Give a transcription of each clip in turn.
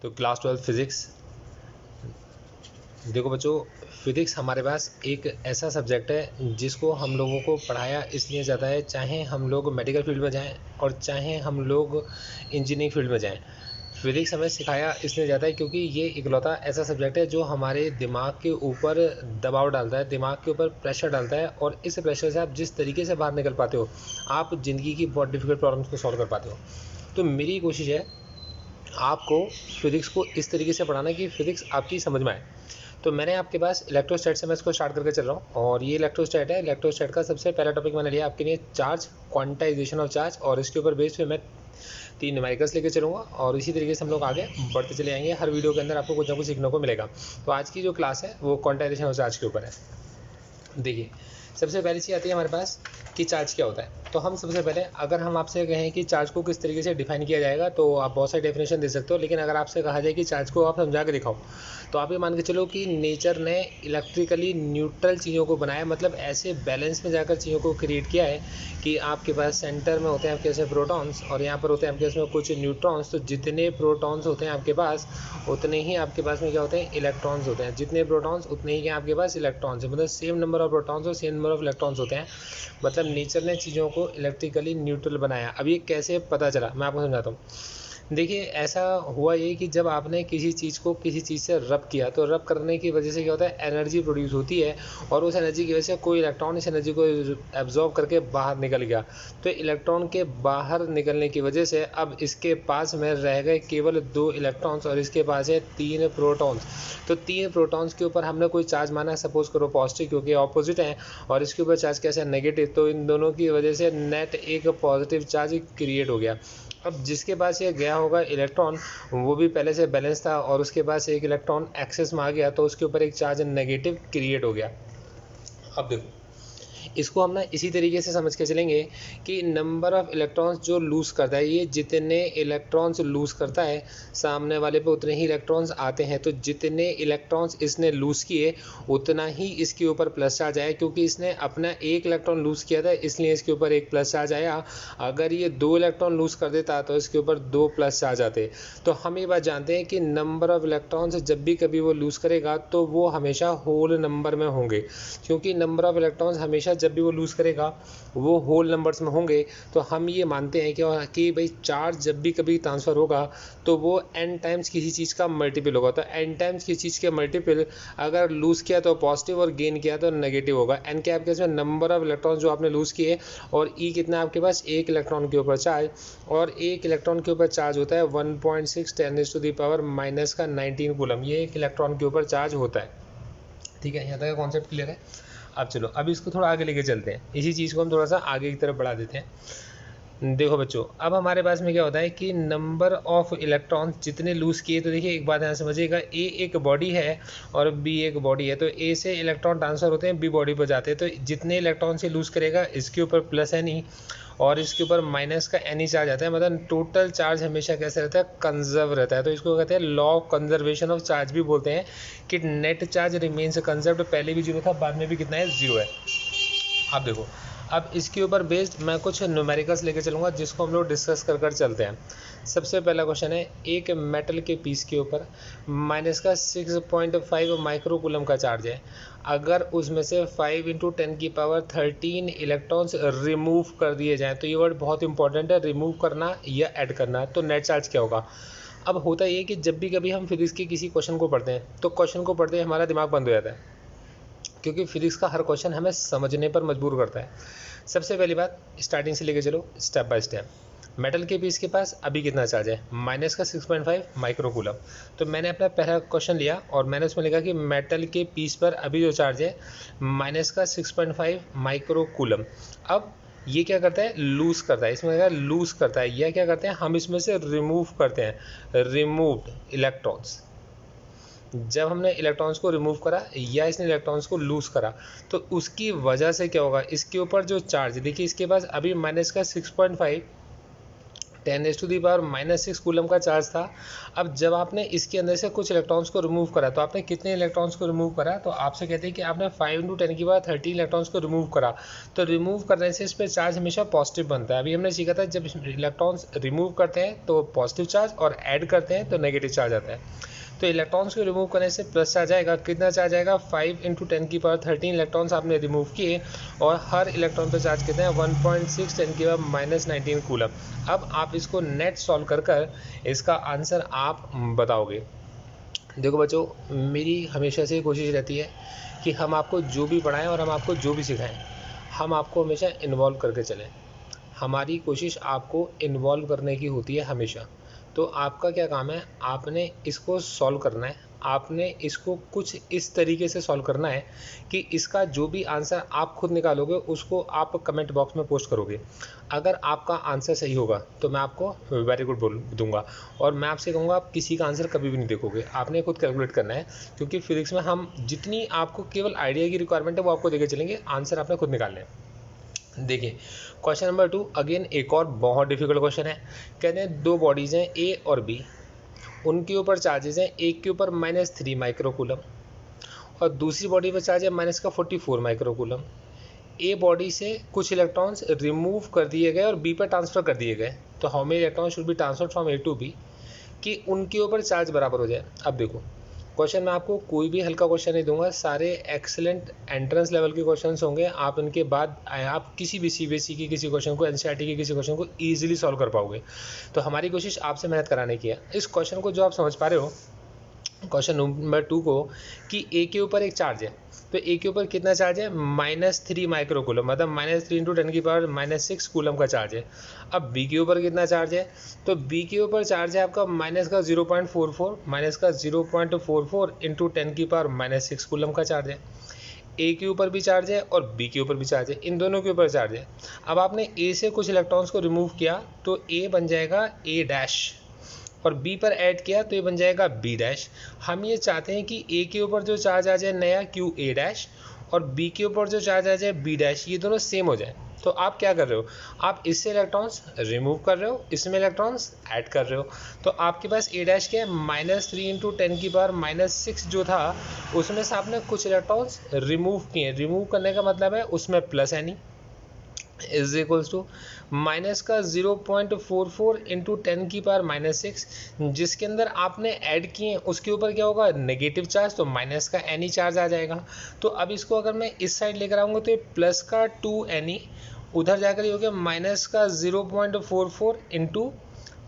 तो class 12 physics. देखो बच्चों, फिज़िक्स हमारे पास एक ऐसा सब्जेक्ट है जिसको हम लोगों को पढ़ाया इसलिए जाता है, चाहे हम लोग मेडिकल फील्ड में जाएं और चाहे हम लोग इंजीनियरिंग फील्ड में जाएं। फिज़िक्स हमें सिखाया इसलिए जाता है क्योंकि ये इकलौता ऐसा सब्जेक्ट है जो हमारे दिमाग के ऊपर दबाव डालता है, दिमाग के ऊपर प्रेशर डालता है, और इस प्रेशर से आप जिस तरीके से बाहर निकल पाते हो, आप ज़िंदगी की बहुत डिफ़िकल्ट प्रॉब्लम्स को सॉल्व कर पाते हो। तो मेरी कोशिश है आपको फिज़िक्स को इस तरीके से पढ़ाना कि फ़िज़िक्स आपकी समझ में आए। तो मैंने आपके पास इलेक्ट्रोस्टैट से मैं इसको स्टार्ट करके चल रहा हूँ, और ये इलेक्ट्रोस्टैट है। इलेक्ट्रोस्टैट का सबसे पहला टॉपिक मैंने लिया आपके लिए चार्ज, क्वांटाइजेशन ऑफ चार्ज, और इसके ऊपर बेस पे मैं 3 न्यूमेरिकल्स लेके चलूँगा, और इसी तरीके से हम लोग आगे बढ़ते चले जाएंगे। हर वीडियो के अंदर आपको कुछ ना कुछ सीखने को मिलेगा। तो आज की जो क्लास है वो क्वांटाइजेशन ऑफ चार्ज के ऊपर है। देखिए, सबसे पहली चीज़ आती है हमारे पास कि चार्ज क्या होता है। तो हम सबसे पहले, अगर हम आपसे कहें कि चार्ज को किस तरीके से डिफाइन किया जाएगा, तो आप बहुत सारी डेफिनेशन दे सकते हो, लेकिन अगर आपसे कहा जाए कि चार्ज को आप समझा के दिखाओ, तो आप ये मान के चलो कि नेचर ने इलेक्ट्रिकली न्यूट्रल चीज़ों को बनाया, मतलब ऐसे बैलेंस में जाकर चीज़ों को क्रिएट किया है कि आपके पास सेंटर में होते हैं आपके पास प्रोटॉन्स, और यहाँ पर होते हैं आपके पास में कुछ न्यूट्रॉन्स। तो जितने प्रोटॉन्स होते हैं आपके पास, उतने ही आपके पास में क्या होते हैं, इलेक्ट्रॉन्स होते हैं। जितने प्रोटॉन्स उतने ही क्या आपके पास इलेक्ट्रॉन्स है, मतलब सेम नंबर ऑफ प्रोटॉन्स और सेम नंबर ऑफ इलेक्ट्रॉन्स होते हैं। मतलब नेचर ने चीज़ों को इलेक्ट्रिकली न्यूट्रल बनाया। अब ये कैसे पता चला, मैं आपको समझाता हूँ। देखिए, ऐसा हुआ ये कि जब आपने किसी चीज़ को किसी चीज़ से रब किया, तो रब करने की वजह से क्या होता है, एनर्जी प्रोड्यूस होती है, और उस एनर्जी की वजह से कोई इलेक्ट्रॉन इस एनर्जी को एब्जॉर्ब करके बाहर निकल गया। तो इलेक्ट्रॉन के बाहर निकलने की वजह से अब इसके पास में रह गए केवल 2 इलेक्ट्रॉन्स, और इसके पास है 3 प्रोटॉन्स। तो 3 प्रोटॉन्स के ऊपर हमने कोई चार्ज माना, सपोज करो पॉजिटिव, क्योंकि ऑपोजिट है, और इसके ऊपर चार्ज कैसा है, नेगेटिव। तो इन दोनों की वजह से नेट एक पॉजिटिव चार्ज क्रिएट हो गया। अब जिसके पास ये गया होगा इलेक्ट्रॉन, वो भी पहले से बैलेंस था, और उसके पास एक इलेक्ट्रॉन एक्सेस में आ गया, तो उसके ऊपर एक चार्ज नेगेटिव क्रिएट हो गया। अब देखो, इसको हम ना इसी तरीके से समझ के चलेंगे कि नंबर ऑफ़ इलेक्ट्रॉन्स जो लूज़ करता है, ये जितने इलेक्ट्रॉन्स लूज़ करता है, सामने वाले पे उतने ही इलेक्ट्रॉन्स आते हैं। तो जितने इलेक्ट्रॉन्स इसने लूज़ किए, उतना ही इसके ऊपर प्लस चार्ज आया, क्योंकि इसने अपना एक इलेक्ट्रॉन लूज़ किया था, इसलिए इसके ऊपर एक प्लस चार्ज आया। अगर ये 2 इलेक्ट्रॉन लूज़ कर देता तो इसके ऊपर 2 प्लस चार्ज आते। तो हम ये बात जानते हैं कि नंबर ऑफ़ इलेक्ट्रॉन्स जब भी कभी वो लूज़ करेगा, तो वो हमेशा होल नंबर में होंगे, क्योंकि नंबर ऑफ़ इलेक्ट्रॉन्स हमेशा जब भी वो लूज़ करेगा वो होल नंबर्स में होंगे। तो हम ये मानते हैं कि भाई चार्ज जब भी कभी ट्रांसफ़र होगा, तो वो n टाइम्स किसी चीज़ का मल्टीपल होगा। तो n टाइम्स किसी चीज़ के मल्टीपल अगर लूज़ किया तो पॉजिटिव, और गेन किया तो नेगेटिव होगा। n क्या आपके पास नंबर ऑफ इलेक्ट्रॉन जो आपने लूज़ किए, और e कितना आपके पास, एक इलेक्ट्रॉन के ऊपर चार्ज, और एक इलेक्ट्रॉन के ऊपर चार्ज होता है 1.6 10⁻⁻⁻⁹ कूलम। ये एक इलेक्ट्रॉन के ऊपर चार्ज होता है। ठीक है, यहाँ तक कॉन्सेप्ट क्लियर है। अब चलो, अब इसको थोड़ा आगे लेके चलते हैं, इसी चीज़ को हम थोड़ा सा आगे की तरफ बढ़ा देते हैं। देखो बच्चों, अब हमारे पास में क्या होता है कि नंबर ऑफ इलेक्ट्रॉन्स जितने लूज़ किए, तो देखिए एक बात यहाँ समझिएगा, ए एक बॉडी है और बी एक बॉडी है। तो ए से इलेक्ट्रॉन ट्रांसफ़र होते हैं, बी बॉडी पर जाते हैं। तो जितने इलेक्ट्रॉन से लूज़ करेगा, इसके ऊपर प्लस है नहीं, और इसके ऊपर माइनस का एनी चार्ज आता है। मतलब टोटल चार्ज हमेशा कैसे रहता है, कंजर्व रहता है। तो इसको कहते हैं law of conservation of charge भी बोलते हैं, कि नेट चार्ज रिमेन्स कंजर्व्ड। पहले भी जीरो था, बाद में भी कितना है, जीरो है। अब देखो, अब इसके ऊपर बेस्ड मैं कुछ न्यूमेरिकल्स लेके चलूँगा, जिसको हम लोग डिस्कस कर कर चलते हैं। सबसे पहला क्वेश्चन है, एक मेटल के पीस के ऊपर माइनस का 6.5 माइक्रोकूलम का चार्ज है। अगर उसमें से 5 × 10⁻13 इलेक्ट्रॉन्स रिमूव कर दिए जाएँ, तो ये वर्ड बहुत इंपॉर्टेंट है, रिमूव करना या ऐड करना। तो नेट चार्ज क्या होगा। अब होता ये कि जब भी कभी हम फिजिक्स के किसी क्वेश्चन को पढ़ते हैं, तो क्वेश्चन को पढ़ते ही हमारा दिमाग बंद हो जाता है, क्योंकि फिजिक्स का हर क्वेश्चन हमें समझने पर मजबूर करता है। सबसे पहली बात, स्टार्टिंग से लेके चलो स्टेप बाय स्टेप। मेटल के पीस के पास अभी कितना चार्ज है, माइनस का 6.5 माइक्रोकूलम। तो मैंने अपना पहला क्वेश्चन लिया, और मैंने उसमें लिखा कि मेटल के पीस पर अभी जो चार्ज है माइनस का 6.5 माइक्रोकूलम। अब ये क्या करता है, लूज़ करता है। इसमें लूज़ करता है, यह क्या करते हैं, हम इसमें से रिमूव करते हैं, रिमूव्ड इलेक्ट्रॉन्स। जब हमने इलेक्ट्रॉन्स को रिमूव करा या इसने इलेक्ट्रॉन्स को लूज़ करा, तो उसकी वजह से क्या होगा, इसके ऊपर जो चार्ज, देखिए इसके पास अभी माइनस का 6.5 10⁻⁻6 कूलम का चार्ज था। अब जब आपने इसके अंदर से कुछ इलेक्ट्रॉन्स को रिमूव करा, तो आपने कितने इलेक्ट्रॉन्स को रिमूव करा, तो आपसे कहते हैं कि आपने 5×10⁻13 इलेक्ट्रॉन्स को रिमूव करा। तो रिमूव करने से इस पर चार्ज हमेशा पॉजिटिव बनता है। अभी हमने सीखा था जब इलेक्ट्रॉन्स रिमूव करते हैं तो पॉजिटिव चार्ज और ऐड करते हैं तो नेगेटिव चार्ज आता है। तो इलेक्ट्रॉन्स को रिमूव करने से प्लस चार्ज आएगा। कितना चार्ज आएगा, 5×10⁻13 इलेक्ट्रॉन्स आपने रिमूव किए और हर इलेक्ट्रॉन पे चार्ज कितने हैं, 1.6 10⁻⁻19 कूलम। अब आप इसको नेट सॉल्व कर इसका आंसर आप बताओगे। देखो बच्चों, मेरी हमेशा से कोशिश रहती है कि हम आपको जो भी पढ़ाएं और हम आपको जो भी सिखाएं, हम आपको हमेशा इन्वॉल्व करके चलें। हमारी कोशिश आपको इन्वॉल्व करने की होती है हमेशा। तो आपका क्या काम है, आपने इसको सॉल्व करना है। आपने इसको कुछ इस तरीके से सॉल्व करना है कि इसका जो भी आंसर आप खुद निकालोगे उसको आप कमेंट बॉक्स में पोस्ट करोगे। अगर आपका आंसर सही होगा तो मैं आपको वेरी गुड बोल दूंगा, और मैं आपसे कहूँगा आप किसी का आंसर कभी भी नहीं देखोगे, आपने खुद कैलकुलेट करना है। क्योंकि फिजिक्स में हम जितनी आपको केवल आइडिया की रिक्वायरमेंट है वो आपको देके चलेंगे, आंसर आपने खुद निकालना है। देखिए क्वेश्चन नंबर 2, अगेन एक और बहुत डिफिकल्ट क्वेश्चन है। कहते हैं दो बॉडीज़ हैं ए और बी, उनके ऊपर चार्जेस हैं, एक के ऊपर -3 माइक्रोकूलम और दूसरी बॉडी पर चार्ज है -44 माइक्रोकूलम। ए बॉडी से कुछ इलेक्ट्रॉन्स रिमूव कर दिए गए और बी पर ट्रांसफ़र कर दिए गए। तो how many electron should be transferred from A to B कि उनके ऊपर चार्ज बराबर हो जाए। अब देखो क्वेश्चन में आपको कोई भी हल्का क्वेश्चन नहीं दूंगा, सारे एक्सीलेंट एंट्रेंस लेवल के क्वेश्चंस होंगे। आप इनके बाद आप किसी भी सीबीएसई की किसी क्वेश्चन को, एनसीईआरटी के किसी क्वेश्चन को ईजिली सॉल्व कर पाओगे। तो हमारी कोशिश आपसे मेहनत कराने की है। इस क्वेश्चन को जो आप समझ पा रहे हो, क्वेश्चन नंबर 2 को, कि ए के ऊपर एक चार्ज है, तो ए के ऊपर कितना चार्ज है, -3 माइक्रोकूलम, मतलब -3×10⁻⁻6 कूलम का चार्ज है। अब बी के ऊपर कितना चार्ज है, तो बी के ऊपर चार्ज है आपका -0.44 -0.44 × 10⁻6 कूलम का चार्ज है। ए के ऊपर भी चार्ज है और बी के ऊपर भी चार्ज है, इन दोनों के ऊपर चार्ज है। अब आपने ए से कुछ इलेक्ट्रॉन्स को रिमूव किया तो ए बन जाएगा ए डैश, और बी पर ऐड किया तो ये बन जाएगा बी डैश। हम ये चाहते हैं कि ए के ऊपर जो चार्ज आ जाए नया क्यू ए डैश, और बी के ऊपर जो चार्ज आ जाए बी डैश, ये दोनों सेम हो जाए। तो आप क्या कर रहे हो, आप इससे इलेक्ट्रॉन्स रिमूव कर रहे हो, इसमें इलेक्ट्रॉन्स ऐड कर रहे हो। तो आपके पास ए डैश क्या है, -3×10⁻⁻6 जो था उसमें से आपने कुछ इलेक्ट्रॉन्स रिमूव किए। रिमूव करने का मतलब है उसमें plus any is equals to -0.44 × 10⁻⁻6, जिसके अंदर आपने ऐड किए उसके ऊपर क्या होगा, नेगेटिव चार्ज, तो माइनस का एनी चार्ज आ जाएगा। तो अब इसको अगर मैं इस साइड लेकर आऊँगा तो ये प्लस का 2 एनी, उधर जाकर ये हो गया माइनस का 0.44 ×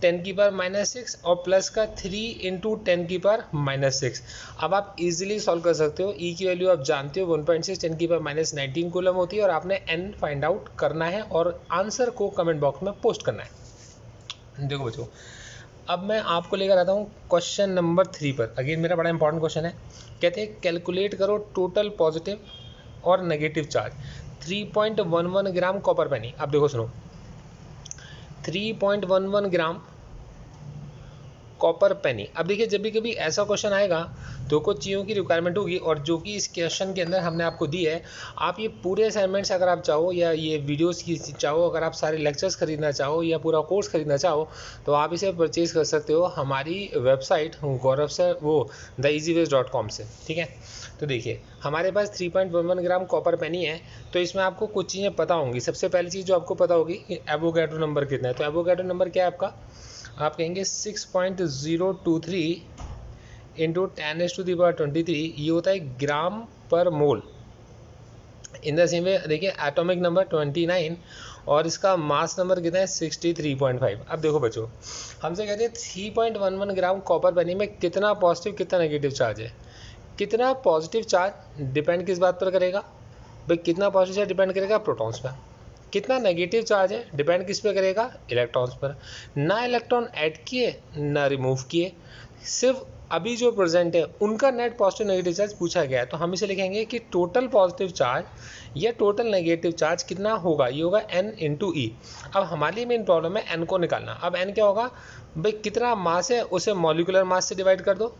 10⁻⁻6 और प्लस का 3 × 10⁻⁻6। अब आप इजीली सॉल्व कर सकते हो। ई की वैल्यू आप जानते हो 1.6 10⁻⁻19 कूलम होती है, और आपने एन फाइंड आउट करना है और आंसर को कमेंट बॉक्स में पोस्ट करना है। देखो बच्चों, अब मैं आपको लेकर आता हूँ क्वेश्चन नंबर 3 पर। अगेन मेरा बड़ा इंपॉर्टेंट क्वेश्चन है। कहते हैं कैलकुलेट करो टोटल पॉजिटिव और नेगेटिव चार्ज 3.11 ग्राम कॉपर पेनी। अब देखो सुनो, 3.11 ग्राम कॉपर पेनी। अब देखिए जब भी कभी ऐसा क्वेश्चन आएगा तो कुछ चीज़ों की रिक्वायरमेंट होगी, और जो कि इस क्वेश्चन के अंदर हमने आपको दी है। आप ये पूरे असाइनमेंट्स अगर आप चाहो, या ये वीडियोस की चाहो, अगर आप सारे लेक्चर्स खरीदना चाहो या पूरा कोर्स खरीदना चाहो, तो आप इसे परचेज कर सकते हो हमारी वेबसाइट गौरव सर theeasyways.com से। ठीक है, तो देखिए हमारे पास 3.11 ग्राम कॉपर पेनी है। तो इसमें आपको कुछ चीज़ें पता होंगी। सबसे पहली चीज़ जो आपको पता होगी कि एवोगैड्रो नंबर कितना है। तो एवोगैड्रो नंबर क्या है आपका, आप कहेंगे 6.023 × 10⁻23, ये होता है ग्राम पर मोल। इन द सेम वे देखिए एटॉमिक नंबर 29 और इसका मास नंबर कितना है 63.5। अब देखो बच्चों, हमसे कहते हैं 3.11 ग्राम कॉपर पेनी में कितना पॉजिटिव कितना नेगेटिव चार्ज है। कितना पॉजिटिव चार्ज डिपेंड किस बात पर करेगा भाई, कितना पॉजिटिव चार्ज डिपेंड करेगा प्रोटॉन्स पर। कितना नेगेटिव चार्ज है डिपेंड किस पे करेगा, इलेक्ट्रॉन्स पर। ना इलेक्ट्रॉन ऐड किए ना रिमूव किए, सिर्फ अभी जो प्रेजेंट है उनका नेट पॉजिटिव नेगेटिव चार्ज पूछा गया है। तो हम इसे लिखेंगे कि टोटल पॉजिटिव चार्ज या टोटल नेगेटिव चार्ज कितना होगा, ये होगा n × E। अब हमारी मेन प्रॉब्लम है n को निकालना। अब n क्या होगा भाई, कितना मास है उसे मॉलिक्यूलर मास से डिवाइड कर दो।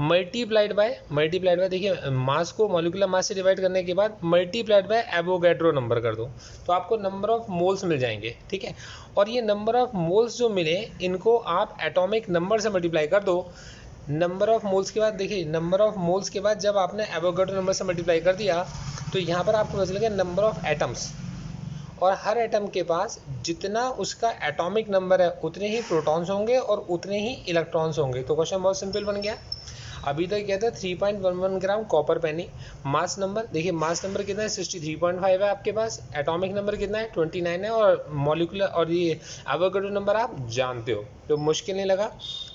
मल्टीप्लाइड बाय देखिए मास को मॉलिक्यूलर मास से डिवाइड करने के बाद मल्टीप्लाइड बाय एवोगैड्रो नंबर कर दो, तो आपको नंबर ऑफ मोल्स मिल जाएंगे, ठीक है। और ये नंबर ऑफ मोल्स जो मिले इनको आप एटॉमिक नंबर से मल्टीप्लाई कर दो। नंबर ऑफ मोल्स के बाद देखिए, नंबर ऑफ मोल्स के बाद जब आपने एवोगैड्रो नंबर से मल्टीप्लाई कर दिया तो यहाँ पर आपको पता चलेगा नंबर ऑफ एटम्स, और हर एटम के पास जितना उसका एटॉमिक नंबर है उतने ही प्रोटॉन्स होंगे और उतने ही इलेक्ट्रॉन्स होंगे। तो क्वेश्चन बहुत सिंपल बन गया। अभी तक क्या था, 3.11 ग्राम कॉपर पेनी। मास नंबर देखिए, मास नंबर कितना है, 63.5 है आपके पास। एटॉमिक नंबर कितना है, 29 है। और मॉलिक्यूलर और ये एवोगैड्रो नंबर आप जानते हो, तो मुश्किल नहीं लगा।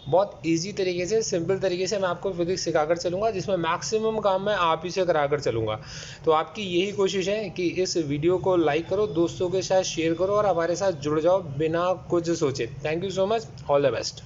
बहुत इजी तरीके से, सिंपल तरीके से मैं आपको फिजिक्स सिखाकर चलूँगा, जिसमें मैक्सिमम काम मैं आप ही से कराकर चलूँगा। तो आपकी यही कोशिश है कि इस वीडियो को लाइक करो, दोस्तों के साथ शेयर करो और हमारे साथ जुड़ जाओ बिना कुछ सोचे। Thank you so much, all the best.